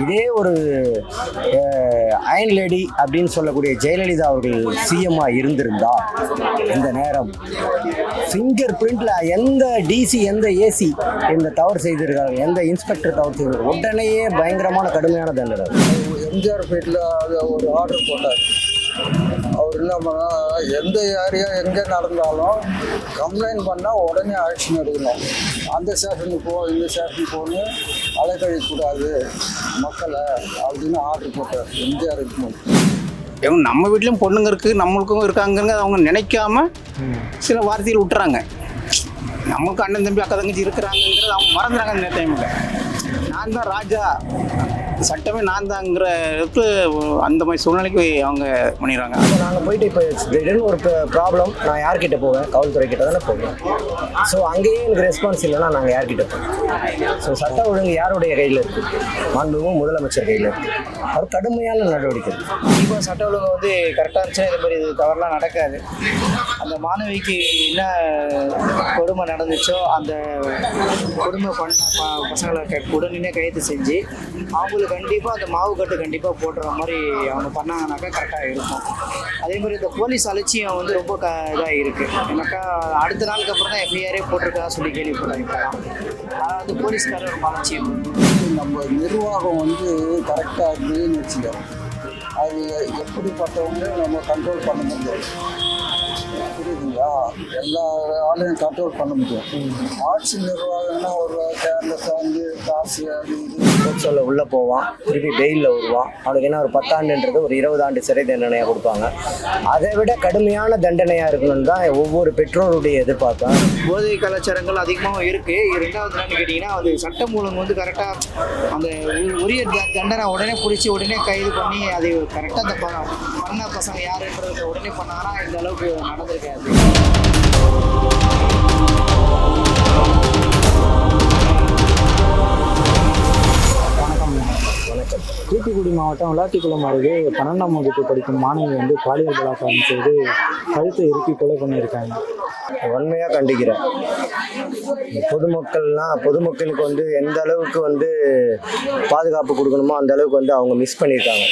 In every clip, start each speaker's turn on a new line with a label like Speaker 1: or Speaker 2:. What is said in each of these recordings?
Speaker 1: இதே ஒரு iron lady அப்படின்னு சொல்லக்கூடிய ஜெயலலிதா அவர்கள் சிஎம்மா இருந்திருந்தா இந்த நேரம் ஃபிங்கர் பிரிண்ட்ல எந்த டிசி எந்த ஏசி இந்த தவறு செய்திருக்காங்க, எந்த இன்ஸ்பெக்டர் தவறு செய்திருக்காங்க, உடனேயே பயங்கரமான கடுமையான தண்டனை.
Speaker 2: எம்ஜிஆர் வீட்டில் ஒரு ஆர்டர் போட்டார். அவர் என்ன பண்ணால் எந்த ஏரியா எங்கே நடந்தாலும் கம்ப்ளைண்ட் பண்ணால் உடனே ஆக்ஷன் எடுக்கணும். அந்த ஸ்டேஷனுக்கு இந்த ஸ்டேஷனுக்கு போகணும், அலைக்கழிக்கூடாது மக்களை அப்படின்னு ஆர்டர் போட்டார் எம்ஜிஆர் இருக்கும்போது.
Speaker 3: இவங்க நம்ம வீட்லேயும் பொண்ணுங்க இருக்குது, நம்மளுக்கும் இருக்காங்க, அவங்க நினைக்காம சில வார்த்தைகள் விட்டுறாங்க. நம்மளுக்கு அண்ணன் தம்பி அக்கா தங்கச்சி இருக்கிறாங்கிறது அவங்க மறந்துடுறாங்க. இந்த டைமில் நான் தான் ராஜா, சட்டமே நான் தாங்கிறதுக்கு அந்த மாதிரி சூழ்நிலைக்கு அவங்க பண்ணிடுறாங்க.
Speaker 1: அப்போ நாங்கள் போயிட்டு இப்போ திடீர்னு ஒரு ப்ராப்ளம், நான் யார்கிட்ட போவேன்? காவல்துறை கிட்ட தானே போவேன். ஸோ அங்கேயே எனக்கு ரெஸ்பான்ஸ் இல்லைன்னா நாங்கள் யார்கிட்ட போவோம்? ஸோ சட்ட ஒழுங்கு யாருடைய கையில் இருக்குது? மாண்புமிகு முதலமைச்சர் கையில் இருக்குது. அவர் கடுமையான நடவடிக்கை.
Speaker 4: இப்போ சட்ட ஒழுங்கு வந்து கரெக்டாக இருந்துச்சுன்னா இந்த மாதிரி இது தவறுலாம் நடக்காது. அந்த மாணவிக்கு என்ன கொடுமை நடந்துச்சோ அந்த கொடுமை பண்ண பசங்களை உடனே கைது செஞ்சு அவங்களுக்கு கண்டிப்பாக அந்த மாவு கட்டு கண்டிப்பாக போடுற மாதிரி அவங்க பண்ணாங்கனாக்கா கரெக்டாக இருக்கும். அதே மாதிரி இந்த போலீஸ் அலட்சியம் வந்து ரொம்ப இதாக இருக்குது. ஏன்னாக்கா அடுத்த நாளுக்கு அப்புறம் தான் எஃப்ஐஆரே போட்டிருக்கா சொல்லி கேள்விப்பட்டாங்க. ஆனால் வந்து போலீஸ்காரர் ரொம்ப அலட்சியம்.
Speaker 2: நம்ம நிர்வாகம் வந்து கரெக்டாக இருந்ததுன்னு வச்சுக்க, அது எப்படிப்பட்டவங்க நம்ம கண்ட்ரோல் பண்ண முடியாது. புரியுதுங்களா? எல்லா ஆளையும் கண்ட்ரோல் பண்ண முடியும். ஆட்சி நிர்வாகம்னா ஒரு கேர்லெஸ்ஸாக வந்து காசு அது
Speaker 1: போக்சோல உள்ளே போவான், திருப்பி பெயிலில் வருவான். அவனுக்கு என்ன ஒரு 10 ஆண்டுன்றது ஒரு 20 ஆண்டு சிறை தண்டனையாக கொடுப்பாங்க. அதை விட கடுமையான தண்டனையாக இருக்கணும்னு தான் ஒவ்வொரு பெற்றோருடைய எதிர்பார்ப்பேன்.
Speaker 4: போதை கலாச்சாரங்கள் அதிகமாக இருக்குது. ரெண்டாவது என்னன்னு கேட்டிங்கன்னா அது சட்டம் ஒழுங்கு வந்து கரெக்டாக அந்த உரிய தண்டனை உடனே பிடிச்சி உடனே கைது பண்ணி அது கரெக்டாக அந்த பண்ண பசங்க யாருன்றதை உடனே பண்ணாங்கன்னா இந்த அளவுக்கு நடந்திருக்காது.
Speaker 5: தூத்துக்குடி மாவட்டம் விளாத்திக்குளம் அருகே 12ஆம் வகுப்பு படிக்கும் மாணவி வந்து பாலியல் பலாத்காரம் செய்து கழுத்தை இறுக்கி கொலை பண்ணியிருக்காங்க.
Speaker 1: வன்மையாக கண்டிக்கிறேன். பொதுமக்களுக்கு வந்து எந்த அளவுக்கு வந்து பாதுகாப்பு கொடுக்கணுமோ அந்த அளவுக்கு வந்து அவங்க மிஸ் பண்ணியிருக்காங்க.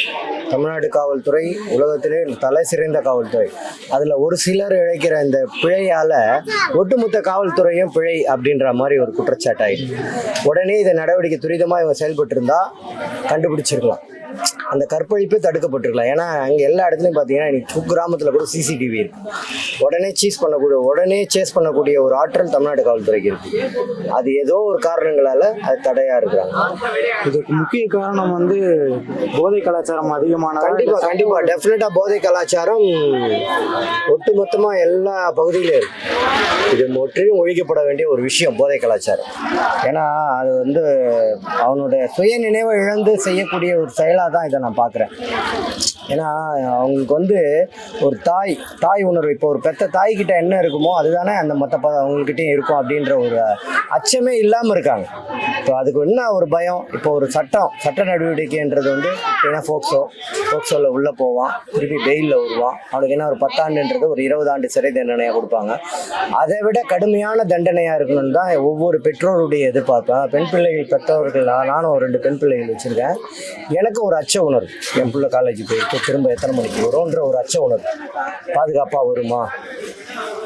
Speaker 1: தமிழ்நாடு காவல்துறை உலகத்திலே தலை சிறந்த காவல்துறை. அதில் ஒரு சிலர் இழைக்கிற இந்த பிழையால் ஒட்டுமொத்த காவல்துறையும் பிழை அப்படின்ற மாதிரி ஒரு குற்றச்சாட்டு ஆகிடுது. உடனே இதை நடவடிக்கை துரிதமாக இவங்க செயல்பட்டு இருந்தால் கண்டுபிடிச்சிருக்கலாம், அந்த கற்பழிப்பே தடுக்கப்பட்டிருக்கலாம். ஏன்னா அங்கே எல்லா இடத்துலையும் பார்த்தீங்கன்னா இன்னைக்கு குக்கிராமத்தில் கூட சிசிடிவி இருக்கு. உடனே சேஸ் பண்ணக்கூடிய ஒரு ஆற்றல் தமிழ்நாடு காவல்துறைக்கு இருக்கு. அது ஏதோ ஒரு காரணங்களால அது தடையா இருக்கிறாங்க.
Speaker 5: இதுக்கு முக்கிய காரணம் வந்து போதை கலாச்சாரம் அதிகமான.
Speaker 1: கண்டிப்பா டெஃபினட்டா போதை கலாச்சாரம் ஒட்டுமொத்தமா எல்லா பகுதியிலும் இருக்கு. இது முற்றிலும் ஒழிக்கப்பட வேண்டிய ஒரு விஷயம் போதை கலாச்சாரம். ஏன்னா அது வந்து அவனுடைய சுய நினைவை இழந்து செய்யக்கூடிய ஒரு செயலாக தான் இதை நான் பார்க்குறேன். ஏன்னா அவங்களுக்கு வந்து ஒரு தாய் உணர்வு, இப்போ ஒரு பெத்த தாய்கிட்ட என்ன இருக்குமோ அதுதானே அந்த மற்ற அவங்கக்கிட்டையும் இருக்கும் அப்படின்ற ஒரு அச்சமே இல்லாமல் இருக்காங்க. இப்போ அதுக்கு என்ன ஒரு பயம்? இப்போ ஒரு சட்ட நடவடிக்கைன்றது வந்து ஏன்னா போக்சோவில் உள்ளே போவான், திருப்பி பெயிலில் வருவான். அவனுக்கு என்ன ஒரு 10 ஆண்டுன்றது ஒரு 20 ஆண்டு சிறை தண்டனையாக கொடுப்பாங்க. அதை விட கடுமையான தண்டனையாக இருக்கணும்னு தான் ஒவ்வொரு பெற்றோருடைய எதிர்பார்ப்பேன். பெண் பிள்ளைகள் பெற்றவர்கள், நானும் 2 பெண் பிள்ளைகள் வச்சுருக்கேன். எனக்கு ஒரு அச்ச உணர்வு, என் பிள்ளை காலேஜ் போயிட்டு திரும்ப எத்தனை மணிக்கு வரும்ன்ற ஒரு அச்ச உணர்வு. பாதுகாப்பாக வருமா,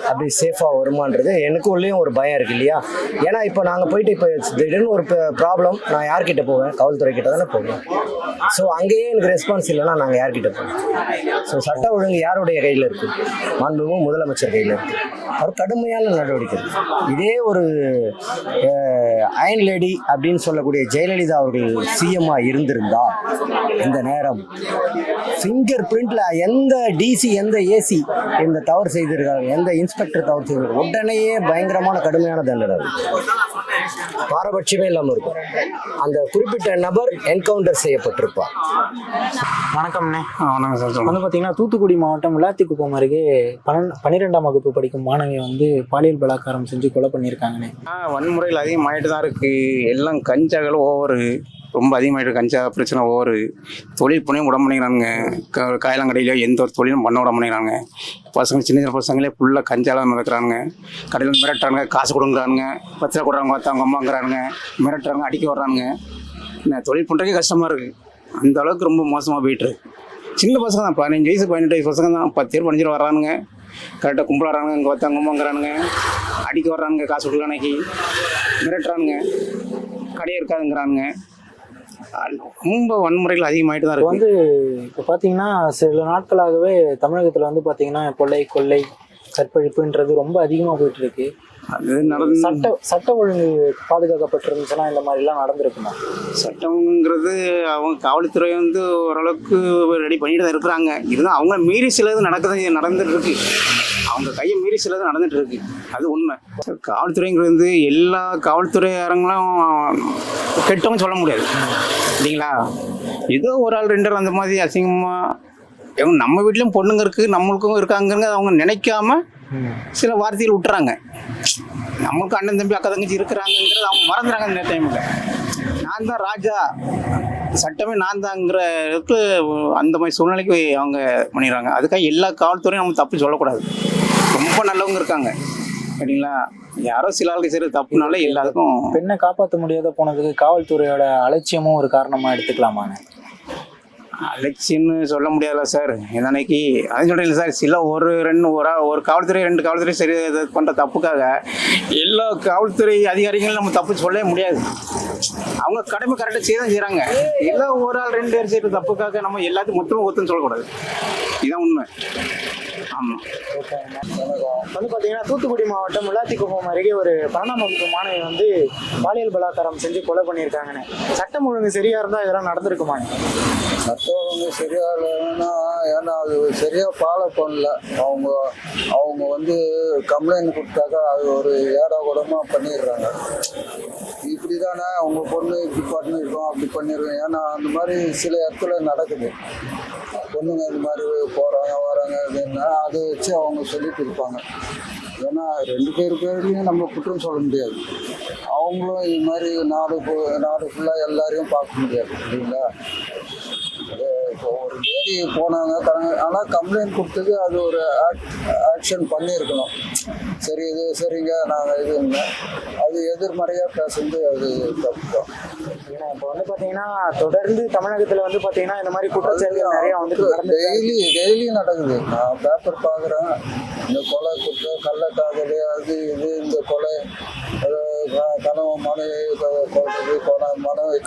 Speaker 1: அப்படி சேஃபாக வருமானது எனக்கு உள்ளேயும் ஒரு பயம் இருக்குது இல்லையா? ஏன்னா இப்போ நாங்கள் போயிட்டு இப்போ திடீர்னு ஒரு ப்ராப்ளம், நான் யார்கிட்ட போவேன்? காவல்துறை கிட்ட தானே போவேன். ஸோ அங்கேயே எனக்கு ரெஸ்பான்ஸ் இல்லைன்னா நாங்கள் யார்கிட்ட போவோம்? ஸோ சட்ட ஒழுங்கு யாருடைய கையில் இருக்குது? மாண்புமிகு முதலமைச்சர் கையில் இருக்குது. அவர் கடுமையான நடவடிக்கை. இதே ஒரு அயன் லேடி அப்படின்னு சொல்லக்கூடிய ஜெயலலிதா அவர்கள் சிஎம்மா இருந்திருந்தா இந்த நேரம் ஃபிங்கர் பிரிண்ட்ல எந்த டிசி எந்த ஏசி இந்த தவறு செய்திருக்காங்க, எந்த இன்ஸ்பெக்டர் தவறு செய்திருக்காங்க, உடனேயே பயங்கரமான கடுமையான தண்டனை, பாரபட்சமே இல்லாமல் இருக்கும். அந்த குறிப்பிட்ட நபர் என்கவுண்டர் செய்யப்பட்டிருப்பார்.
Speaker 5: வணக்கம்ண்ணே.
Speaker 3: வணக்கம் சார்.
Speaker 5: வந்து பார்த்தீங்கன்னா தூத்துக்குடி மாவட்டம் விளாத்திக்குளம் அருகே 12ஆம் வகுப்பு படிக்கும் மாணவி வந்து பாலியல் பலாத்காரம் செஞ்சு கொலை பண்ணியிருக்காங்கண்ணே.
Speaker 3: வன்முறைகள் அதிகமாகிட்டு தான் இருக்குது. எல்லாம் கஞ்சாக்கள் ஓவரு, ரொம்ப அதிகமாகிட்டு. கஞ்சா பிரச்சனை ஓவரு. தொழில் பண்ணி விட பண்ணிக்கிறானுங்க. காயலாங்கடையிலையோ எந்த ஒரு தொழிலும் பண்ண விட பண்ணிக்கிறாங்க. சின்ன பசங்களே ஃபுல்லாக கஞ்சாலாம் நடக்கிறானுங்க. கடையில் வந்து மிரட்டுறானுங்க, காசு கொடுக்குறானுங்க, 10 ரூபா கொடுறாங்க, அவங்க அம்மாங்கிறானுங்க, மிரட்டுறாங்க, அடிக்க வர்றானுங்க. நான் தொழில் பண்ணுறதுக்கே கஷ்டமாக இருக்குது. அந்த அளவுக்கு ரொம்ப மோசமாக போயிட்டுருக்கு. சின்ன பசங்க தான், 15 வயசு 18 வயசு பசங்க தான், 10 பேர் 15 வர்றானுங்க, கரெக்டாக கும்பல் வர்றானுங்க, இங்கே ஒருத்தங்கம்மாங்கிறானுங்க, அடிக்க வர்றானுங்க, காசு கொடுக்கலானைக்கு மிரட்டுறானுங்க, கடையே இருக்காதுங்கிறானுங்க. ரொம்ப வன்முறைகள் அதிகமாகிட்டு தான்
Speaker 5: இப்போ
Speaker 3: இருக்குது.
Speaker 5: இப்போ பார்த்தீங்கன்னா சில நாட்களாகவே தமிழகத்தில் வந்து பார்த்தீங்கன்னா கொள்ளை கற்பழிப்புன்றது ரொம்ப அதிகமாக போயிட்டு இருக்கு.
Speaker 3: அது நடந்து
Speaker 5: சட்ட ஒழுங்கு பாதுகாக்கப்பட்டிருந்துச்சுன்னா இந்த மாதிரிலாம் நடந்திருக்குமா?
Speaker 3: சட்டம்ங்கிறது அவங்க காவல்துறை வந்து ஓரளவுக்கு ரெடி பண்ணிட்டு தான் இருக்கிறாங்க. இருந்தால் அவங்க மீறி சிலது நடந்துட்டு இருக்கு. அவங்க கையை மீறி சிலது நடந்துட்டு இருக்கு. அது உண்மை. காவல்துறைங்கிறது வந்து எல்லா காவல்துறையாரங்களும் கெட்டவங்க சொல்ல முடியாது இல்லைங்களா. ஏதோ ஒரு ஆள் 2 ஆள் அந்த மாதிரி அசிங்கமாக நம்ம வீட்லேயும் பொண்ணுங்க இருக்குது, நம்மளுக்கும் இருக்காங்க அவங்க நினைக்காம சில வார்த்தைகள் விட்டுறாங்க. நம்மளுக்கு அண்ணன் தம்பி அக்கா தங்கச்சி இருக்கிறாங்கங்கிறது அவங்க மறந்துறாங்க. இந்த டைமில் நான் தான் ராஜா, சட்டமே நான் தாங்கிற அந்த மாதிரி சூழ்நிலைக்கு அவங்க பண்ணிடுறாங்க. அதுக்காக எல்லா காவல்துறையும் நம்ம தப்பு சொல்லக்கூடாது. ரொம்ப நல்லவங்க இருக்காங்க சரிங்களா. யாரோ சில ஆளுக்கு சரி தப்புனால எல்லாருக்கும்.
Speaker 5: பெண்ணை காப்பாற்ற முடியாத போனதுக்கு காவல்துறையோட அலட்சியமும் ஒரு காரணமாக எடுத்துக்கலாமான்னு?
Speaker 3: அலட்சியம்னு சொல்ல முடியாதுல்ல சார். என்னன்னைக்கு அது சொல்கிறேன் சார். சில ஒரு காவல்துறை 2 காவல்துறை சரி பண்ணுற தப்புக்காக எல்லா காவல்துறை அதிகாரிகளும் நம்ம தப்பு சொல்லவே முடியாது. அவங்க கடமை கரெக்டாக செய்ய தான் செய்கிறாங்க. எல்லாம் ஒரு ஆள் 2 பேர் செய்கிற தப்புக்காக நம்ம எல்லாத்தையும் மொத்தமாக ஒத்துன்னு சொல்லக்கூடாது. இதுதான் உண்மை. ஆமாம்.
Speaker 5: வந்து பார்த்தீங்கன்னா தூத்துக்குடி மாவட்டம் முல்லாத்திக்குப்பம் அருகே ஒரு 12ஆம் வகுப்பு மாணவி வந்து பாலியல் பலாத்காரம் செஞ்சு கொலை பண்ணியிருக்காங்கன்னு. சட்டம் ஒழுங்கு சரியா இருந்தால் இதெல்லாம் நடந்திருக்குமா?
Speaker 2: சட்டம் ஒழுங்கு சரியா இல்லைன்னா, ஏன்னா அது சரியாக ஃபாலோ பண்ணல. அவங்க வந்து கம்ப்ளைண்ட் கொடுத்தாக்கா அது ஒரு ஏடாகூடமாக பண்ணிடுறாங்க. இப்படி தானே அவங்க பொண்ணு இப்படி பண்ணியிருக்கோம் அப்படி பண்ணியிருக்கோம். ஏன்னா அந்த மாதிரி சில இடத்துல நடக்குது. பொண்ணுங்க இந்த மாதிரி போகிறாங்க வராங்க அப்படின்னா அதை வச்சு அவங்க சொல்லிட்டு இருப்பாங்க. ஏன்னா 2 பேர்லையும் நம்ம குற்றம் சொல்ல முடியாது. அவங்களும் இது மாதிரி நாடு ஃபுல்லாக எல்லாரையும் பார்க்க முடியாது இல்லைங்களா. இப்போ ஒரு லேடி போனாங்க, ஆனால் கம்ப்ளைண்ட் கொடுத்தது அது ஒரு ஆக்ஷன் பண்ணியிருக்கணும். சரி இது சரிங்க நாங்கள் இதுங்க, அது எதிர்மறையாக பேசுறது அது தப்பு தான்.
Speaker 5: ஏன்னா இப்போ வந்து பார்த்தீங்கன்னா தொடர்ந்து தமிழகத்தில் வந்து பார்த்தீங்கன்னா இந்த மாதிரி குற்றச்செயல்கள் நிறையா வந்துட்டு
Speaker 2: டெய்லி நடக்குது. நான் பேப்பர் பார்க்குறேன். இந்த கொலை குற்றம், கள்ளக்காதல், அது இது, இந்த கொலை, கணவன் மனைவி கொள்வது, மனைவி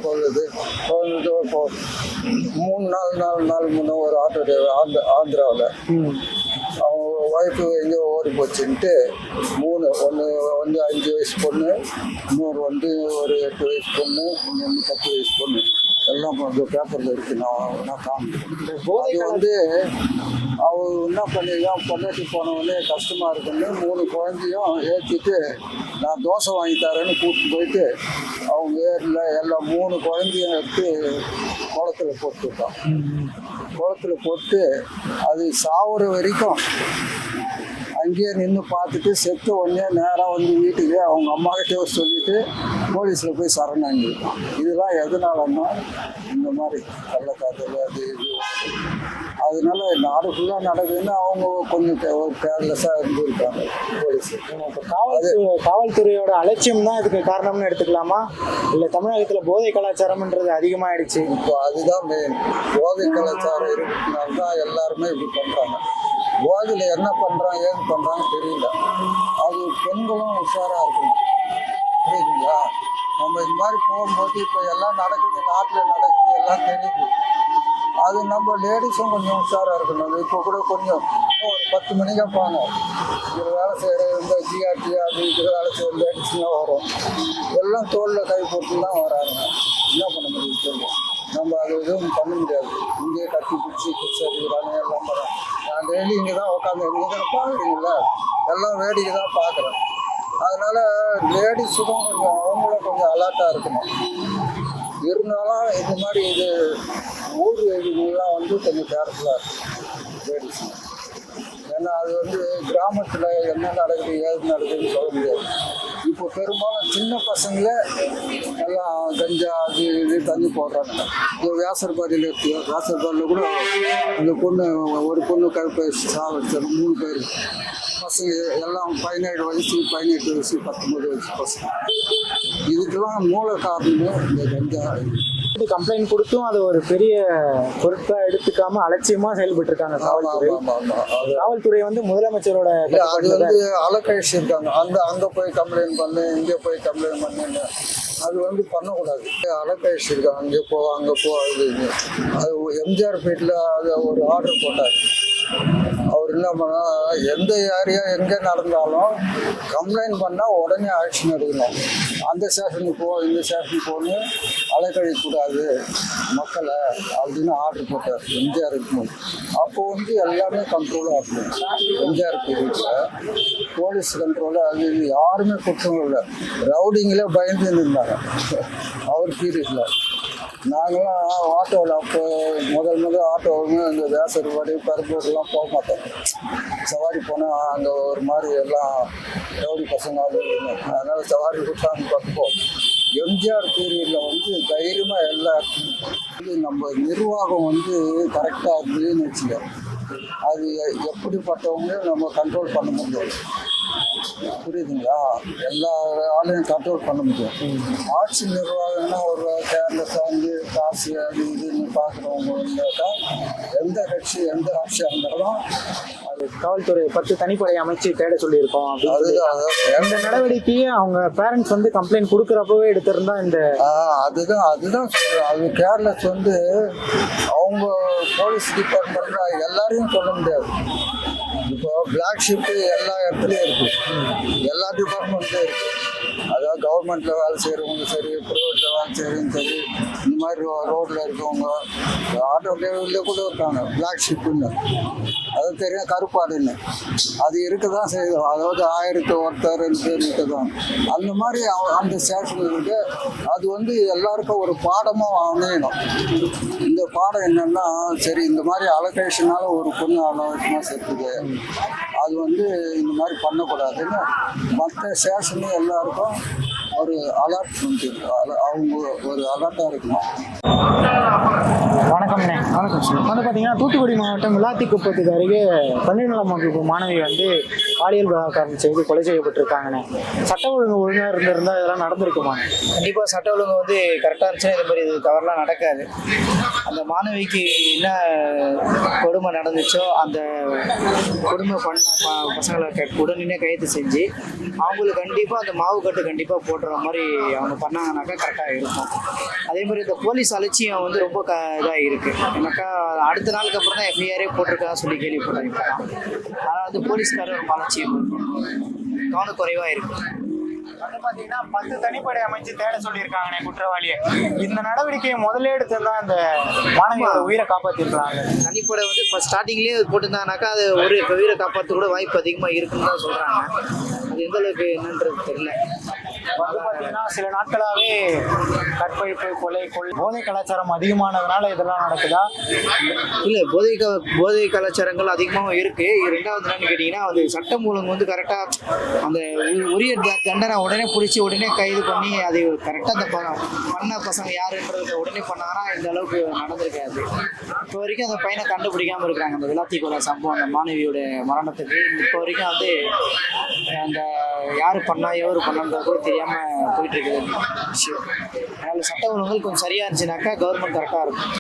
Speaker 2: கொள்வது 3 நாள் முன்னே ஒரு ஆட்டோ டிரைவர் ஆந்திராவில் அவங்க ஒய்ஃபு எங்கேயோ ஓடி போச்சுன்ட்டு 3 ஒன்று 5 வயசு பொண்ணு, இன்னொரு வந்து ஒரு 8 வயசு பொண்ணு, இன்னொன்று 10 வயசு பொண்ணு, எல்லாம் பேப்பரில் இருக்குது. நான் காமிக்கிறேன். அது வந்து அவர் என்ன பண்ணிட்டு போனவொடனே கஷ்டமாக இருக்குன்னு 3 குழந்தையும் ஏற்றிட்டு நான் தோசை வாங்கி தரேன்னு கூப்பிட்டு போயிட்டு அவங்க ஏரியில் எல்லாம் 3 குழந்தையும் எடுத்து குளத்தில் போட்டுவிட்டான். குளத்தில் போட்டு அது சாவுற வரைக்கும் அங்கேயே நின்று பார்த்துட்டு செத்த உடனே நேராக வந்து வீட்டுக்கு அவங்க அம்மாக்கிட்டே சொல்லிவிட்டு போலீஸில் போய் சரணாங்கிருக்கான். இதெல்லாம் எதனாலன்னா இந்த மாதிரி கள்ளக்காதல் அது இது. அதனால நாடு ஃபுல்லாக நடக்குதுன்னு அவங்க கொஞ்சம் கேர்லெஸ்ஸாக இருந்துருக்காங்க போலீஸ்.
Speaker 5: இப்போ காவல்துறையோட அலட்சியம் தான் இதுக்கு காரணம்னு எடுத்துக்கலாமா, இல்லை தமிழகத்தில் போதை கலாச்சாரம்ன்றது அதிகமாகிடுச்சு?
Speaker 2: இப்போ அதுதான் மெயின். போதை கலாச்சாரம் இருக்கிறதுனால தான் எல்லாருமே இப்படி பண்ணுறாங்க. போதையில் என்ன பண்ணுறாங்க ஏது பண்ணுறாங்க தெரியல. அது பெண்களும் உஷாராக இருக்கணும். புரியுதுங்களா? நம்ம இது மாதிரி போகும்போது இப்போ எல்லாம் நடக்குது, நாட்டில் நடக்குது, எல்லாம் தெரியுது. அது நம்ம லேடிஸும் கொஞ்சம் உஷாராக இருக்கணும். இப்போ கூட கொஞ்சம் இன்னும் ஒரு 10 மணிக்காக போங்க, இதில் வேலை செய்கிற இந்த ஜிஆர்டி அது இது வேலை செய்கிற லேடிஸ்லாம் வரும். எல்லாம் தோளில் கை போட்டு தான் வராங்க. என்ன பண்ண முடியும் சொல்லுவோம்? நம்ம அது எதுவும் பண்ண முடியாது. இங்கேயே கட்டி பிடிச்சி அடிக்கிறாங்க எல்லாம் பண்ணுறோம். நான் டெய்லி இங்கே தான் உட்காந்து நீங்கள் பார்க்குறீங்கள, எல்லாம் வேடிக்கை தான் பார்க்குறேன். அதனால் லேடிஸுக்கும் கொஞ்சம் அவங்களும் கொஞ்சம் அலர்ட்டாக இருக்கணும். இருந்தாலும் இந்த மாதிரி இது ஊர் இதுலாம் வந்து கொஞ்சம் கேர்ஃபுல்லாக இருக்கும் லேடிஸ். ஏன்னா அது வந்து கிராமத்தில் என்ன நடக்குது ஏது நடக்குதுன்னு சொல்ல முடியாது. இப்போ பெரும்பாலும் சின்ன பசங்களே எல்லாம் கஞ்சா அது இது தண்ணி போடுறாங்க. இப்போ வியாசர்பாடியில் இருக்கு, வியாசர்பாடியில் கூட அந்த பொண்ணு ஒரு பொண்ணு கைப்பை சாவடிச்சாரு 3 பேர் பசங்க எல்லாம் 17 வயசு 18 வயசு 19 வயசு பசங்க. இதுக்கெல்லாம் மூல காரணமே இந்த கஞ்சா.
Speaker 5: கம்ப்ளைண்ட் கொடுத்தும் அது ஒரு பெரிய பொருட்களா எடுத்துக்காம அலட்சியமா செயல்பட்டு இருக்காங்க காவல்துறை. காவல்துறை வந்து முதலமைச்சரோட
Speaker 2: அது வந்து அலக்கழிச்சு இருக்காங்க. அங்கே போய் கம்ப்ளைண்ட் பண்ணு, இங்கே போய் கம்ப்ளைண்ட் பண்ணுன்னு அது வந்து பண்ணக்கூடாது. அலக்கழிச்சு இருக்காங்க. அங்கே போ அங்கே போ அது எம்ஜிஆர் பேட்டில் அது ஒரு ஆர்டர் போட்டார். அவர் என்ன பண்ணா, எந்த ஏரியா எங்கே நடந்தாலும் கம்ப்ளைண்ட் பண்ணால் உடனே ஆக்ஷன் எடுக்கணும். அந்த ஸ்டேஷனுக்கு போ, இந்த ஸ்டேஷனுக்கு போன்னு அலைக்கழிக்கூடாது மக்களை அப்படின்னு ஆர்டர் போட்டார் எம்ஜிஆர் இருக்கும்போது. அப்போது வந்து எல்லாமே கண்ட்ரோலாக இருக்கும். எம்ஜிஆர் பீரியடில் போலீஸ் கண்ட்ரோலாக அது யாருமே குற்றம் இல்லை. ரவுடிங்களே பயந்து இருந்தாங்க அவர் பீரியடில். நாங்களாம் ஆட்டோவில் அப்போ முதல் ஆட்டோவுங்க இந்த வேசர்பாடி பெரம்பூர்லாம் போக மாட்டோம். சவாரி போனால் அங்கே ஒரு மாதிரி எல்லாம் ரவுடி பசங்க அதனால் சவாரி விட்டாங்க பார்ப்போம். எம்ஜிஆர் பீரியடில் வந்து தைரியமாக எல்லாருக்கும் நம்ம நிர்வாகம் வந்து கரெக்டாக இருந்ததுன்னு வச்சுக்க, அது எப்படிப்பட்டவங்களையும் நம்ம கண்ட்ரோல் பண்ண முடியும். புரியுதுங்களா? எல்லா ஆளையும் கண்ட்ரோல் பண்ண முடியும். ஆட்சி நிர்வாகம்னா ஒரு கேர்லெஸ்ஸாக வந்து காசு அது இதுன்னு பார்க்குறவங்க இருந்தாக்கா எந்த கட்சி எந்த ஆட்சியாக இருந்தாலும்
Speaker 5: அது காவல்துறை 10 தனிப்படை அமைச்சு தேட சொல்லியிருக்கோம்.
Speaker 2: அதுதான்
Speaker 5: இந்த நடவடிக்கையை அவங்க பேரண்ட்ஸ் வந்து கம்ப்ளைண்ட் கொடுக்குறப்பவே எடுத்திருந்தா இந்த
Speaker 2: அதுதான் அது கேர்லெஸ் வந்து அவங்க போலீஸ் டிபார்ட்மெண்ட்டில் எல்லாரையும் சொல்ல முடியாது. இப்போ பிளாக் ஷிஃப்ட் எல்லா இடத்துலையும் இருக்குது, எல்லா டிபார்ட்மெண்ட்லையும் இருக்குது. அதாவது கவர்மெண்ட்டில் வேலை செய்கிறவங்க சரி, ப்ரைவேட்டில் வேலை செய்கிறவங்க சரி, இந்த மாதிரி ரோட்டில் இருக்கவங்க ஆட்டோ டிரைவரில் கூட இருக்காங்க பிளாக் ஷிஃப்ட்டுன்னு. அது தெரியும், கருப்பாடுன்னு அது இருக்க தான் செய்யுது. அதாவது 1000 ஒருத்தர் 2 பேர் இருக்க தான். அந்த மாதிரி அந்த ஸ்டேஷனுக்கு அது வந்து எல்லாருக்கும் ஒரு பாடமாக அமையணும். இந்த பாடம் என்னன்னா, சரி இந்த மாதிரி அலோகேஷனால ஒரு பொண்ணு அலோகேஷனாக சேர்த்துது, அது வந்து இந்த மாதிரி பண்ணக்கூடாதுன்னு மற்ற ஸ்டேஷனு எல்லாருக்கும் ஒரு அலர்ட் அவங்க ஒரு அலர்ட்டாக இருக்கணும்.
Speaker 5: வணக்கம்ண்ணே. வணக்கம் சார். வந்து பார்த்தீங்கன்னா தூத்துக்குடி மாவட்டம் விளாத்திக்குப்பத்துக்கு அருகே பள்ளிநலம் வகுப்பு மாணவி வந்து பாலியல் பலாத்காரம் செய்து கொலை செய்யப்பட்டிருக்காங்கண்ணே. சட்ட ஒழுங்கு ஒழுங்காக இருந்திருந்தால் இதெல்லாம் நடந்திருக்குமா?
Speaker 4: கண்டிப்பாக சட்ட ஒழுங்கு வந்து கரெக்டாக இருந்துச்சுன்னா இந்த மாதிரி இது தவறுலாம் நடக்காது. அந்த மாணவிக்கு என்ன கொடுமை நடந்துச்சோ அந்த கொடுமை பண்ண பசங்களை உடனே கைது செஞ்சு அவங்களுக்கு கண்டிப்பாக அந்த மாவு கட்டு கண்டிப்பாக போட்டுற மாதிரி அவங்க பண்ணாங்கனாக்கா கரெக்டாக இருக்கும். அதே மாதிரி இந்த போலீஸ் அலட்சியம் வந்து ரொம்ப இதாக இருக்குது. ஏன்னாக்கா அடுத்த நாளுக்கு அப்புறம் தான் எஃப்ஐஆரே போட்டிருக்கா சொல்லி கேள்விப்பட்டாங்க. ஆனால் வந்து போலீஸ்காரர் ரொம்ப அலட்சியம் கவனக்குறைவாக இருக்குது.
Speaker 5: வந்து பார்த்தீங்கன்னா 10 தனிப்படை அமைச்சு தேட சொல்லியிருக்காங்கண்ணே குற்றவாளியை. இந்த நடவடிக்கையை முதல்ல எடுத்திருந்தா அந்த மாணவியோட உயிரை காப்பாற்றிருக்காங்க.
Speaker 4: தனிப்படை வந்து இப்போ ஸ்டார்டிங்லேயே போட்டிருந்தாங்கனாக்கா அது ஒரு உயிரை காப்பாற்ற கூட வாய்ப்பு அதிகமாக இருக்குன்னு தான் சொல்கிறாங்க. அது எந்த அளவுக்கு என்னன்றது தெரியல.
Speaker 5: வந்து பார்த்தீங்கன்னா சில நாட்களாகவே கற்பழிப்பு, கொலை, போதை கலாச்சாரம் அதிகமானதுனால இதெல்லாம் நடக்குதா?
Speaker 4: இல்லை, போதை கலாச்சாரங்கள் அதிகமாகவும் இருக்குது. ரெண்டாவது என்னன்னு கேட்டிங்கன்னா அது சட்டம் ஒழுங்கு வந்து கரெக்டாக அந்த உரிய தண்டனை உடனே பிடிச்சி உடனே கைது பண்ணி அது கரெக்டாக அந்த பண்ண பசங்க யாருன்றத உடனே பண்ணாங்கன்னா இந்த அளவுக்கு நடந்திருக்காது. இப்போ வரைக்கும் அந்த பையனை கண்டுபிடிக்காமல் இருக்கிறாங்க. அந்த விளாத்திக்குள சம்பவம், அந்த மாணவியோட மரணத்துக்கு இப்போ வரைக்கும் வந்து அந்த யார் பண்ணா எவர் பண்ணான்றது கூட தெரியாமல் போயிட்டு இருக்குது விஷயம். அதனால் சட்ட ஒழுங்குகள் கொஞ்சம் சரியாக இருந்துச்சுனாக்கா கவர்மெண்ட் கரெக்டாக இருக்கும்.